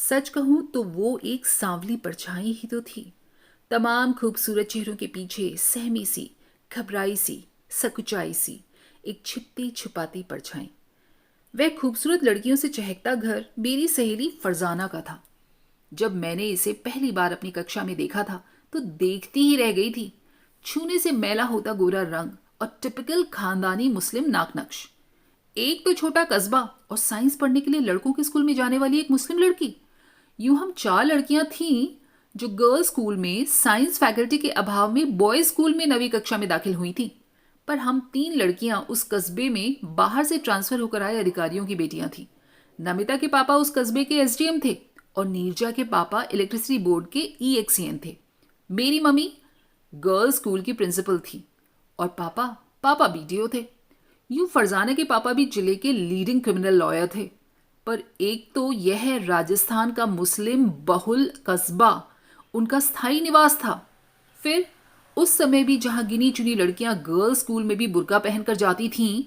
सच कहूं तो वो एक सांवली परछाई ही तो थी। तमाम खूबसूरत चेहरों के पीछे सहमी सी, घबराई सी, सकुचाई सी एक छिपती छुपाती परछाई। वह खूबसूरत लड़कियों से चहकता घर मेरी सहेली फरजाना का था। जब मैंने इसे पहली बार अपनी कक्षा में देखा था तो देखती ही रह गई थी। छूने से मैला होता गोरा रंग और टिपिकल खानदानी मुस्लिम नाक नक्श। एक तो छोटा कस्बा और साइंस पढ़ने के लिए लड़कों के स्कूल में जाने वाली एक मुस्लिम लड़की। यूं हम चार लड़कियां थीं जो गर्ल्स स्कूल में साइंस फैकल्टी के अभाव में बॉयज स्कूल में 9वीं कक्षा में दाखिल हुई थीं। पर हम तीन लड़कियां उस कस्बे में बाहर से ट्रांसफर होकर आए अधिकारियों की बेटियां थीं। नमिता के पापा उस कस्बे के एसडीएम थे और नीरजा के पापा इलेक्ट्रिसिटी बोर्ड के ईएक्सीएन थे। मेरी मम्मी गर्ल्स स्कूल की प्रिंसिपल थी और पापा पापा बीडीओ थे। यूं फरजाना के पापा भी जिले के लीडिंग क्रिमिनल लॉयर थे। पर एक तो यह राजस्थान का मुस्लिम बहुल कस्बा उनका स्थायी निवास था। फिर उस समय भी जहां गिनी चुनी लड़कियां गर्ल्स स्कूल में भी बुर्का पहनकर जाती थीं,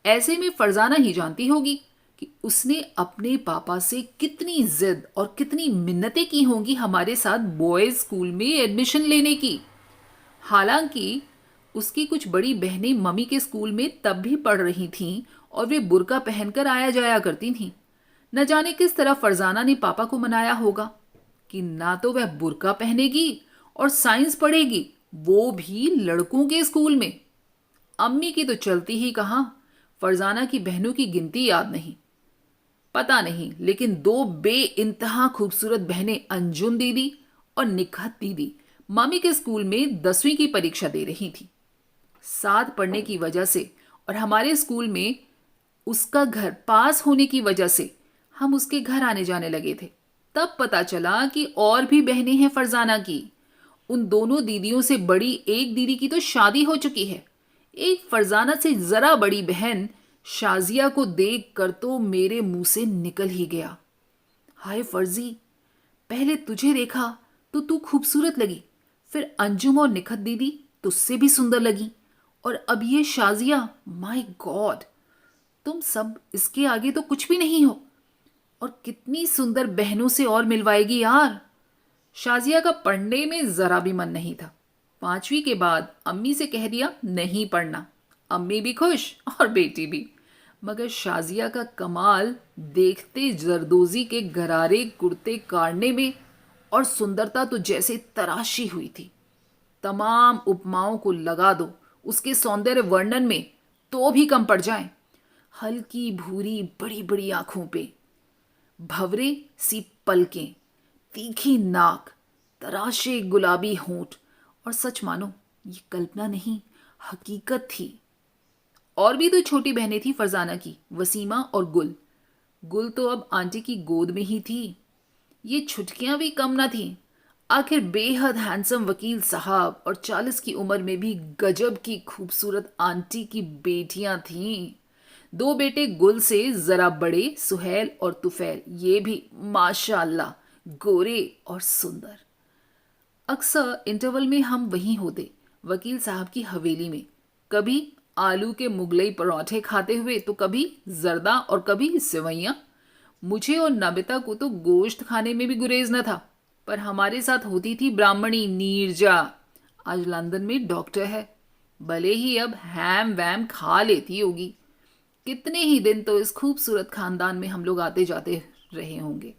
ऐसे में फरजाना ही जानती होगी कि उसने अपने पापा से कितनी जिद और कितनी मिन्नतें की होंगी हमारे साथ बॉयज स्कूल में एडमिशन लेने की। हालांकि उसकी कुछ बड़ी बहनें मम्मी के स्कूल में तब भी पढ़ रही थीं और वे बुर्का पहनकर आया जाया करती थीं। न जाने किस तरह फरजाना ने पापा को मनाया होगा कि ना तो वह बुर्का पहनेगी और साइंस पढ़ेगी, वो भी लड़कों के स्कूल में। अम्मी की तो चलती ही कहाँ, फरजाना की बहनों की गिनती याद नहीं। पता नहीं, लेकिन दो बे इंतहा खूबसूरत बहनें अंजुम दीदी और निखत दीदी मम्मी के स्कूल में 10वीं की परीक्षा दे रही थी। साथ पढ़ने की वजह से और हमारे स्कूल में उसका घर पास होने की वजह से हम उसके घर आने जाने लगे थे। तब पता चला कि और भी बहनें हैं फरजाना की। उन दोनों दीदियों से बड़ी एक दीदी की तो शादी हो चुकी है। एक फरजाना से जरा बड़ी बहन शाजिया को देख कर तो मेरे मुंह से निकल ही गया। हाय फर्जी, पहले तुझे देखा तो तू खूबसूरत लगी, फिर अंजुम और निखत दीदी तुझसे भी सुंदर लगी, और अब ये शाजिया, माय गॉड, तुम सब इसके आगे तो कुछ भी नहीं हो। और कितनी सुंदर बहनों से और मिलवाएगी यार। शाजिया का पढ़ने में जरा भी मन नहीं था। 5वीं के बाद अम्मी से कह दिया नहीं पढ़ना। अम्मी भी खुश और बेटी भी। मगर शाजिया का कमाल देखते जरदोजी के गरारे कुर्ते काटने में और सुंदरता तो जैसे तराशी हुई थी। तमाम उपमाओं को लगा दो उसके सौंदर्य वर्णन में तो भी कम पड़ जाए। हल्की भूरी बड़ी बड़ी आंखों पे भवरे सी पलकें, तीखी नाक, तराशे गुलाबी होंठ, और सच मानो ये कल्पना नहीं, हकीकत थी। और भी दो छोटी बहनें थी फरजाना की, वसीमा और गुल। गुल तो अब आंटी की गोद में ही थी। ये छुटकियां भी कम न थीं। आखिर बेहद हैंडसम वकील साहब और 40 की उम्र में भी गजब की खूबसूरत आंटी की बेटियां थीं। दो बेटे गुल से जरा बड़े, सुहेल और तुफैल, ये भी माशाअल्लाह गोरे और सुंदर। अक्सर इंटरवल में हम वहीं होते, वकील साहब की हवेली में, कभी आलू के मुगलई पराठे खाते हुए तो कभी जर्दा और कभी सेवैयां। मुझे और नमिता को तो गोश्त खाने में भी गुरेज न था। पर हमारे साथ होती थी ब्राह्मणी नीरजा। आज लंदन में डॉक्टर है। भले ही अब हैम वैम खा लेती होगी। कितने ही दिन तो इस खूबसूरत खानदान में हम लोग आते जाते रहे होंगे।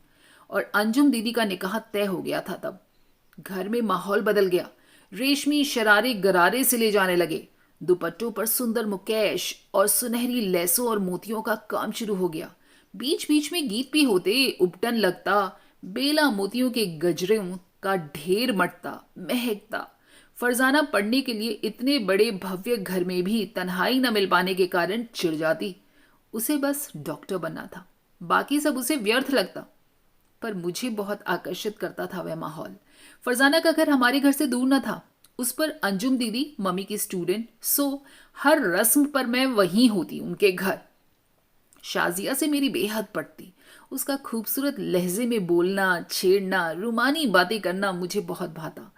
और अंजुम दीदी का निकाह तय हो गया था तब। घर में माहौल बदल गया। रेशमी शरारे गरारे से ले जाने लगे। दुपट्टों पर सुंदर मुकेश और सुनहरी लेसों और मोतियों का काम शुरू हो गया। बीच बीच में गीत भी होते, उपटन लगता, बेला मोतियों के गजरों का ढेर मटता, महकता। फरजाना पढ़ने के लिए इतने बड़े भव्य घर में भी तन्हाई न मिल पाने के कारण चिढ़ जाती। उसे बस डॉक्टर बनना था, बाकी सब उसे व्यर्थ लगता। पर मुझे बहुत आकर्षित करता था वह माहौल। फरजाना का घर हमारे घर से दूर न था। उस पर अंजुम दीदी मम्मी की स्टूडेंट, सो हर रस्म पर मैं वहीं होती उनके घर। शाजिया से मेरी बेहद पटती। उसका खूबसूरत लहजे में बोलना, छेड़ना, रुमानी बातें करना मुझे बहुत भाता।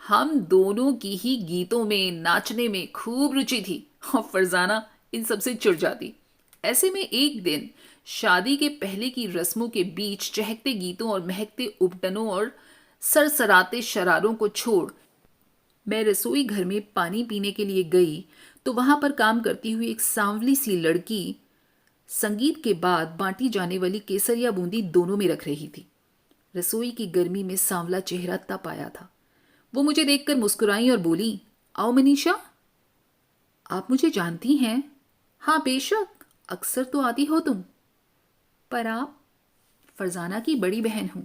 हम दोनों की ही गीतों में, नाचने में खूब रुचि थी और फरजाना इन सबसे चिढ़ जाती। ऐसे में एक दिन शादी के पहले की रस्मों के बीच चहकते गीतों और महकते उपटनों और सरसराते शरारों को छोड़ मैं रसोई घर में पानी पीने के लिए गई तो वहां पर काम करती हुई एक सांवली सी लड़की संगीत के बाद बांटी जाने वाली केसरिया बूंदी दोनों में रख रही थी। रसोई की गर्मी में सांवला चेहरा तप आया था। वो मुझे देखकर मुस्कुराई और बोली, आओ मनीषा, आप मुझे जानती हैं? हाँ बेशक, अक्सर तो आती हो तुम। पर आप? फरजाना की बड़ी बहन हूं।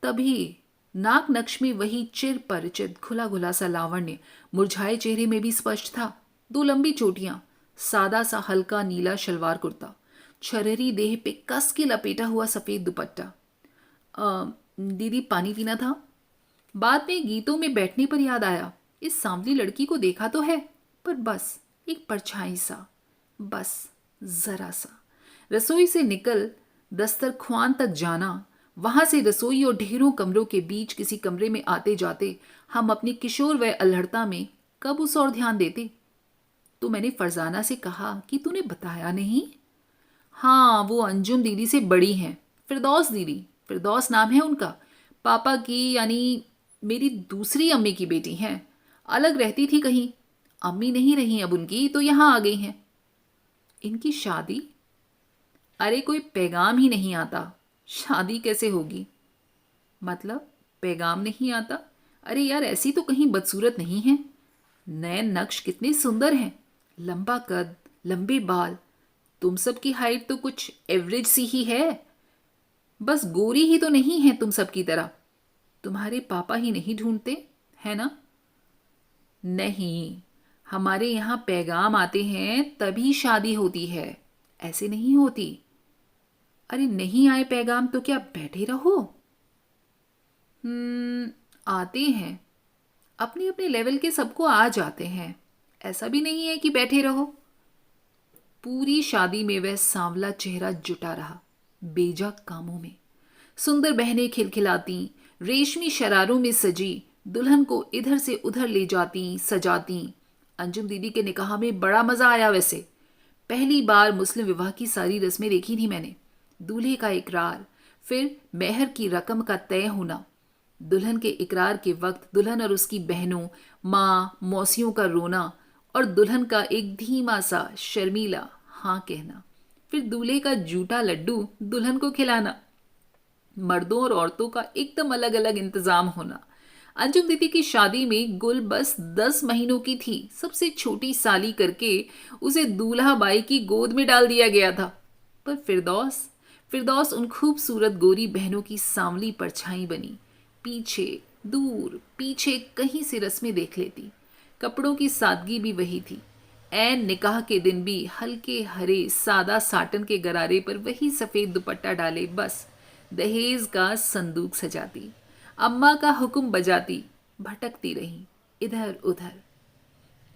तभी नाक नक्श में वही चिर परिचित खुला खुला सा लावण्य मुरझाए चेहरे में भी स्पष्ट था। दो लंबी चोटियां, सादा सा हल्का नीला शलवार कुर्ता, छरहरी देह पे कस के लपेटा हुआ सफेद दुपट्टा। दीदी पानी पीना था। बाद में गीतों में बैठने पर याद आया, इस सांवली लड़की को देखा तो है, पर बस एक परछाई सा, बस जरा सा। रसोई से निकल दस्तरख्वान तक जाना, वहां से रसोई और ढेरों कमरों के बीच किसी कमरे में आते जाते हम अपनी किशोर व अल्हड़ता में कब उस और ध्यान देते। तो मैंने फरजाना से कहा कि तूने बताया नहीं। हाँ, वो अंजुम दीदी से बड़ी हैं, फिरदौस दीदी, फिरदौस नाम है उनका। पापा की यानी मेरी दूसरी अम्मी की बेटी हैं। अलग रहती थी कहीं, अम्मी नहीं रही अब उनकी, तो यहाँ आ गई हैं। इनकी शादी? अरे कोई पैगाम ही नहीं आता, शादी कैसे होगी? मतलब पैगाम नहीं आता? अरे यार, ऐसी तो कहीं बदसूरत नहीं है। नए नक्श कितने सुंदर हैं, लंबा कद, लंबे बाल। तुम सब की हाइट तो कुछ एवरेज सी ही है। बस गोरी ही तो नहीं है तुम सब की तरह। तुम्हारे पापा ही नहीं ढूंढते, है ना? नहीं, हमारे यहाँ पैगाम आते हैं तभी शादी होती है, ऐसे नहीं होती। अरे नहीं आए पैगाम तो क्या बैठे रहो? आते हैं, अपने अपने लेवल के सबको आ जाते हैं, ऐसा भी नहीं है कि बैठे रहो। पूरी शादी में वह सांवला चेहरा जुटा रहा, बेजा कामों में। सुंदर बहनें खिलखिलाती, रेशमी शरारों में सजी दुल्हन को इधर से उधर ले जाती, सजाती। अंजुम दीदी के निकाह में बड़ा मजा आया वैसे। पहली बार मुस्लिम विवाह की सारी रस्में देखी थी मैंने। दूल्हे का इकरार, फिर मेहर की रकम का तय होना। दुल्हन के इकरार के वक्त दुल्हन और उसकी बहनों, माँ, मौसियों का रोना और दुल्हन का एक धीमा सा शर्मीला हाँ कहना। फिर दूल्हे का जूठा लड्डू दुल्हन को खिलाना। मर्दों और औरतों का एकदम अलग अलग इंतजाम होना। अंजुम दीदी की शादी में गुल बस 10 महीनों की थी। सबसे छोटी साली करके उसे दूल्हा बाई की गोद में डाल दिया गया था। पर फिरदौस, फिरदौस उन खूबसूरत गोरी बहनों की सांवली परछाई बनी। पीछे, दूर पीछे कहीं से रस्में देख लेती। कपड़ों की सादगी भी वही थी। ऐन निकाह के दिन भी हल्के हरे सादा साटन के गरारे पर वही सफेद दुपट्टा डाले बस दहेज का संदूक सजाती, अम्मा का हुक्म बजाती, भटकती रही इधर उधर।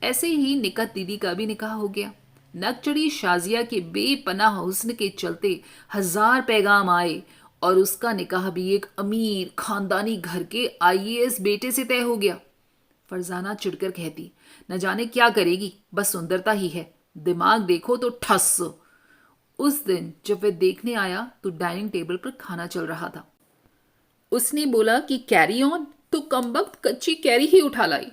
ऐसे ही निकत दीदी का भी निकाह हो गया। नकचड़ी शाजिया के बेपनाह हुस्न के चलते 1000 पैगाम आए और उसका निकाह भी एक अमीर खानदानी घर के आईएएस बेटे से तय हो गया। फरजाना चिढ़कर कहती, न जाने क्या करेगी, बस सुंदरता ही है, दिमाग देखो तो ठस। उस दिन जब वह देखने आया तो डाइनिंग टेबल पर खाना चल रहा था। उसने बोला कि कैरी ऑन, तो कमबख्त कच्ची कैरी ही उठा लाई।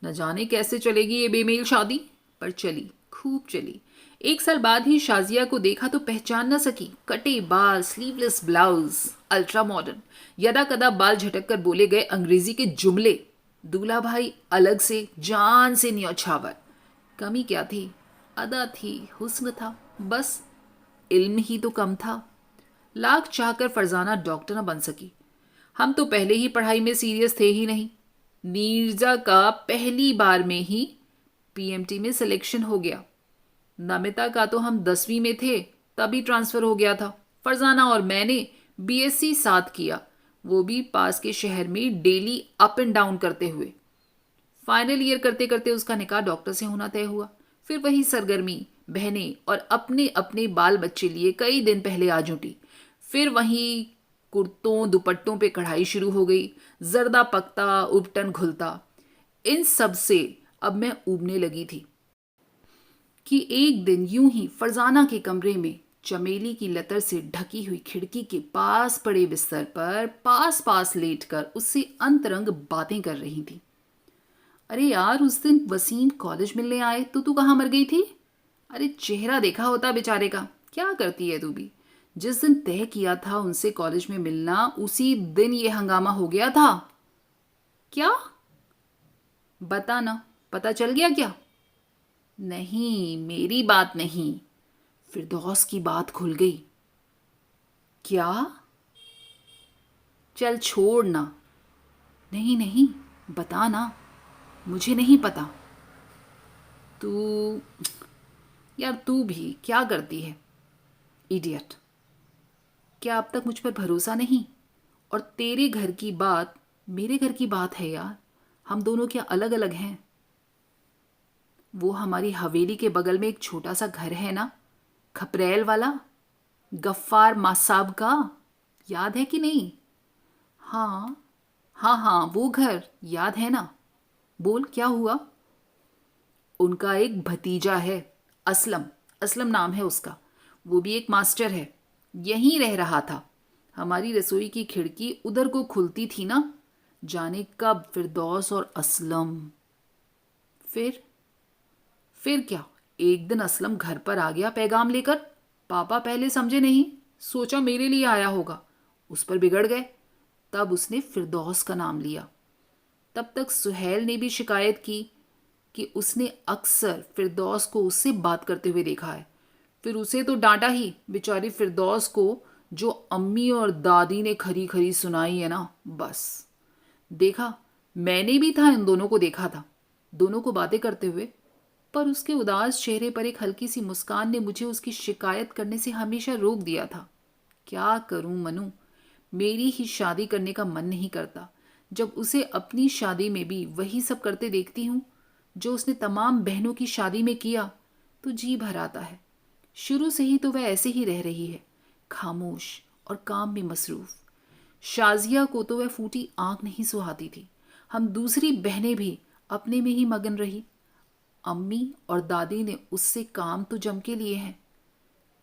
न जाने कैसे चलेगी ये बेमेल शादी, पर चली, खूब चली। 1 साल बाद ही शाजिया को देखा तो पहचान न सकी। कटे बाल, स्लीवलेस ब्लाउज, अल्ट्रा मॉडर्न। यदा कदा बाल झटक कर बोले गए अंग्रेजी के जुमले। दूल्हा भाई अलग से, जान से न्यौछावर। कमी क्या थी? अदा थी, हुस्न था, बस इल्म ही तो कम था। लाख चाहकर फरजाना डॉक्टर न बन सकी। हम तो पहले ही पढ़ाई में सीरियस थे ही नहीं। नीरजा का पहली बार में ही पीएमटी में सिलेक्शन हो गया। नमिता का तो हम 10वीं में थे तभी ट्रांसफर हो गया था। फरजाना और मैंने बीएससी साथ किया, वो भी पास के शहर में डेली अप एंड डाउन करते हुए। फाइनल ईयर करते करते उसका निकाह डॉक्टर से होना तय हुआ। फिर वही सरगर्मी, बहनें और अपने अपने बाल बच्चे लिए कई दिन पहले आ जुटी। फिर वहीं कुर्तों दुपट्टों पे कढ़ाई शुरू हो गई। जर्दा पकता, उपटन घुलता। इन सब से अब मैं ऊबने लगी थी कि एक दिन यूं ही फरजाना के कमरे में चमेली की लतर से ढकी हुई खिड़की के पास पड़े बिस्तर पर पास पास लेटकर उससे अंतरंग बातें कर रही थी। अरे यार, उस दिन वसीम कॉलेज मिलने आए तो तू कहाँ मर गई थी? अरे चेहरा देखा होता बेचारे का। क्या करती है तू भी? जिस दिन तय किया था उनसे कॉलेज में मिलना, उसी दिन ये हंगामा हो गया था। क्या? बता ना, पता चल गया क्या? नहीं, मेरी बात नहीं, फिरदौस की बात खुल गई। क्या? चल छोड़ ना। नहीं नहीं, बता ना, मुझे नहीं पता। तू, यार तू भी क्या करती है? इडियट। क्या अब तक मुझ पर भरोसा नहीं? और तेरे घर की बात मेरे घर की बात है यार। हम दोनों क्या अलग अलग हैं? वो हमारी हवेली के बगल में एक छोटा सा घर है ना, खपरेल वाला, गफ्फार मासाब का। याद है कि नहीं? हाँ हाँ हाँ, वो घर याद है ना। बोल, क्या हुआ? उनका एक भतीजा है, असलम। असलम नाम है उसका। वो भी एक मास्टर है, यहीं रह रहा था। हमारी रसोई की खिड़की उधर को खुलती थी ना। जाने कब फिरदौस और असलम। फिर फिर क्या, एक दिन असलम घर पर आ गया पैगाम लेकर। पापा पहले समझे नहीं, सोचा मेरे लिए आया होगा। उस पर बिगड़ गए। तब उसने फिरदौस का नाम लिया। तब तक सुहेल ने भी शिकायत की कि उसने अक्सर फिरदौस को उससे बात करते हुए देखा है। फिर उसे तो डांटा ही, बेचारी फिरदौस को जो अम्मी और दादी ने खरी खरी सुनाई है ना, बस। देखा, मैंने भी था, इन दोनों को देखा था, दोनों को बातें करते हुए। पर उसके उदास चेहरे पर एक हल्की सी मुस्कान ने मुझे उसकी शिकायत करने से हमेशा रोक दिया था। क्या करूं मनु, मेरी ही शादी करने का मन नहीं करता। जब उसे अपनी शादी में भी वही सब करते देखती हूँ जो उसने तमाम बहनों की शादी में किया, तो जी भर आता है। शुरू से ही तो वह ऐसे ही रह रही है, खामोश और काम में मसरूफ। शाजिया को तो वह फूटी आंख नहीं सुहाती थी। हम दूसरी बहनें भी अपने में ही मगन रही। अम्मी और दादी ने उससे काम तो जम के लिए हैं,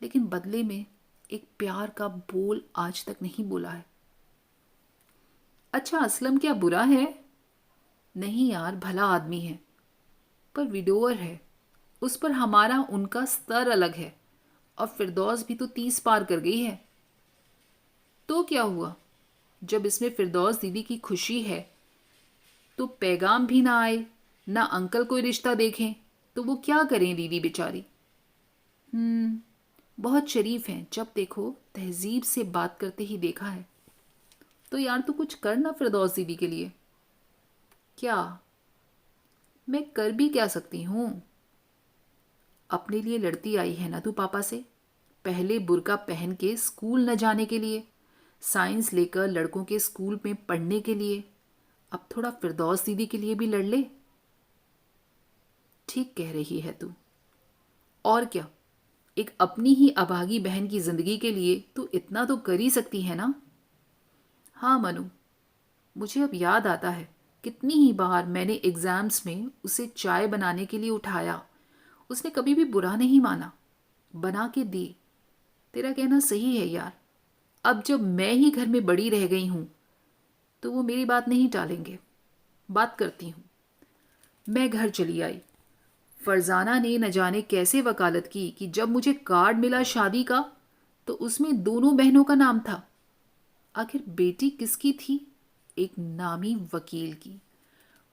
लेकिन बदले में एक प्यार का बोल आज तक नहीं बोला है। अच्छा, असलम क्या बुरा है? नहीं यार, भला आदमी है, पर विडोअर है। उस पर हमारा उनका स्तर अलग है। और फिरदौस भी तो 30 पार कर गई है। तो क्या हुआ? जब इसमें फिरदौस दीदी की खुशी है तो पैगाम भी ना आए, ना अंकल कोई रिश्ता देखें, तो वो क्या करें दीदी बेचारी। बहुत शरीफ हैं, जब देखो तहजीब से बात करते ही देखा है। तो यार तू कुछ कर ना फिरदौस दीदी के लिए। क्या? मैं कर भी क्या सकती हूँ? अपने लिए लड़ती आई है ना तू पापा से। पहले बुर्का पहन के स्कूल न जाने के लिए, साइंस लेकर लड़कों के स्कूल में पढ़ने के लिए। अब थोड़ा फिरदौस दीदी के लिए भी लड़ ले। ठीक कह रही है तू। और क्या, एक अपनी ही अभागी बहन की जिंदगी के लिए तू इतना तो कर ही सकती है ना। हाँ मनु, मुझे अब याद आता है कितनी ही बार मैंने एग्जाम्स में उसे चाय बनाने के लिए उठाया। उसने कभी भी बुरा नहीं माना, बना के दी। तेरा कहना सही है यार। अब जब मैं ही घर में बड़ी रह गई हूं तो वो मेरी बात नहीं टालेंगे। बात करती हूँ। मैं घर चली आई। फरजाना ने न जाने कैसे वकालत की कि जब मुझे कार्ड मिला शादी का तो उसमें दोनों बहनों का नाम था। आखिर बेटी किसकी थी? एक नामी वकील की।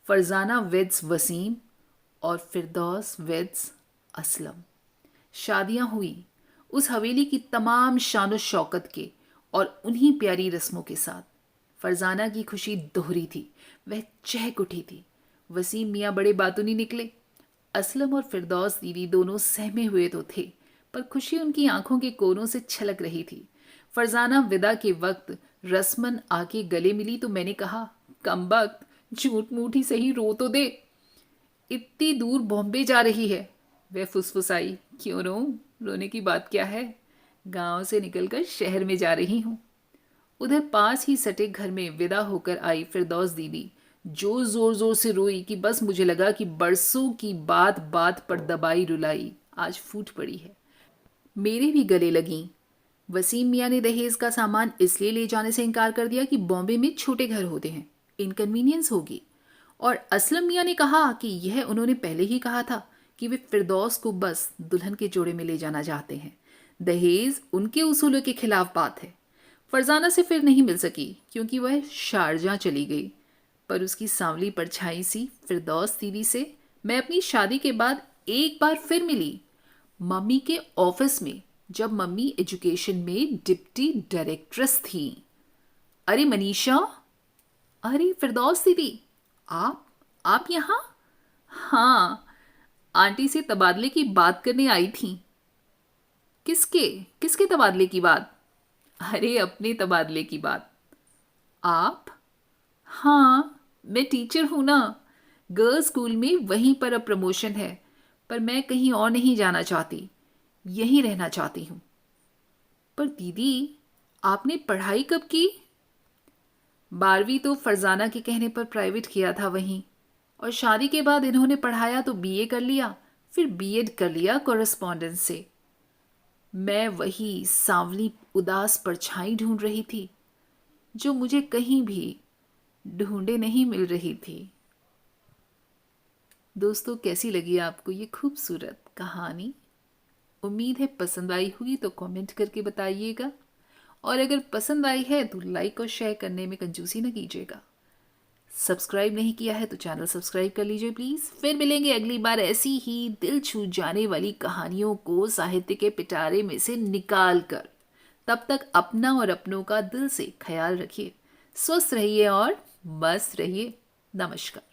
फरजाना वेड्स वसीम और फिरदौस वेड्स असलम। शादियां हुई उस हवेली की तमाम शान शौकत के और उन्हीं प्यारी रस्मों के साथ। फरजाना की खुशी दोहरी थी, वह चहक उठी थी। वसीम मियाँ बड़े बातूनी निकले। असलम और फिरदौस दीदी दोनों सहमे हुए तो थे, पर खुशी उनकी आंखों के कोनों से छलक रही थी। फरजाना विदा के वक्त रस्मन आके गले मिली तो मैंने कहा, कमबख्त, झूठ मूठ ही सही रो तो दे। इतनी दूर बॉम्बे जा रही है। वह फुसफुसाई, क्यों रो, रोने की बात क्या है? गांव से निकलकर शहर में जा रही हूँ। उधर पास ही सटे घर में विदा होकर आई फिरदौस दीदी जो जोर जोर से रोई कि बस मुझे लगा कि बरसों की बात बात पर दबाई रुलाई आज फूट पड़ी है। मेरे भी गले लगीं। वसीम मियाँ ने दहेज का सामान इसलिए ले जाने से इनकार कर दिया कि बॉम्बे में छोटे घर होते हैं, इनकन्वीनियंस होगी। और असलम मियाँ ने कहा कि यह उन्होंने पहले ही कहा था कि वे फिरदौस को बस दुल्हन के जोड़े में ले जाना चाहते हैं। दहेज उनके उसूलों के खिलाफ बात है। फरजाना से फिर नहीं मिल सकी क्योंकि वह शारजा चली गई, पर उसकी सांवली परछाई सी फिरदौस दीदी से मैं अपनी शादी के बाद एक बार फिर मिली, मम्मी के ऑफिस में, जब मम्मी एजुकेशन में डिप्टी डायरेक्ट्रेस थी। अरे मनीषा, अरे फिरदौस दीदी, आप यहाँ? हाँ, आंटी से तबादले की बात करने आई थी। किसके किसके तबादले की बात? अरे अपने तबादले की बात। आप? हाँ, मैं टीचर हूँ ना, गर्ल्स स्कूल में, वहीं पर अब प्रमोशन है, पर मैं कहीं और नहीं जाना चाहती, यहीं रहना चाहती हूँ। पर दीदी, आपने पढ़ाई कब की? 12वीं तो फरजाना के कहने पर प्राइवेट किया था वहीं, और शादी के बाद इन्होंने पढ़ाया तो बीए कर लिया, फिर बीएड कर लिया कॉरेस्पॉन्डेंस से। मैं वही सांवली उदास परछाई ढूंढ रही थी जो मुझे कहीं भी ढूंढे नहीं मिल रही थी। दोस्तों, कैसी लगी आपको ये खूबसूरत कहानी? उम्मीद है पसंद आई होगी, तो कमेंट करके बताइएगा, और अगर पसंद आई है तो लाइक और शेयर करने में कंजूसी न कीजिएगा। सब्सक्राइब नहीं किया है तो चैनल सब्सक्राइब कर लीजिए प्लीज़। फिर मिलेंगे अगली बार ऐसी ही दिल छू जाने वाली कहानियों को साहित्य के पिटारे में से निकाल कर। तब तक अपना और अपनों का दिल से ख्याल रखिए, स्वस्थ रहिए और मस्त रहिए। नमस्कार।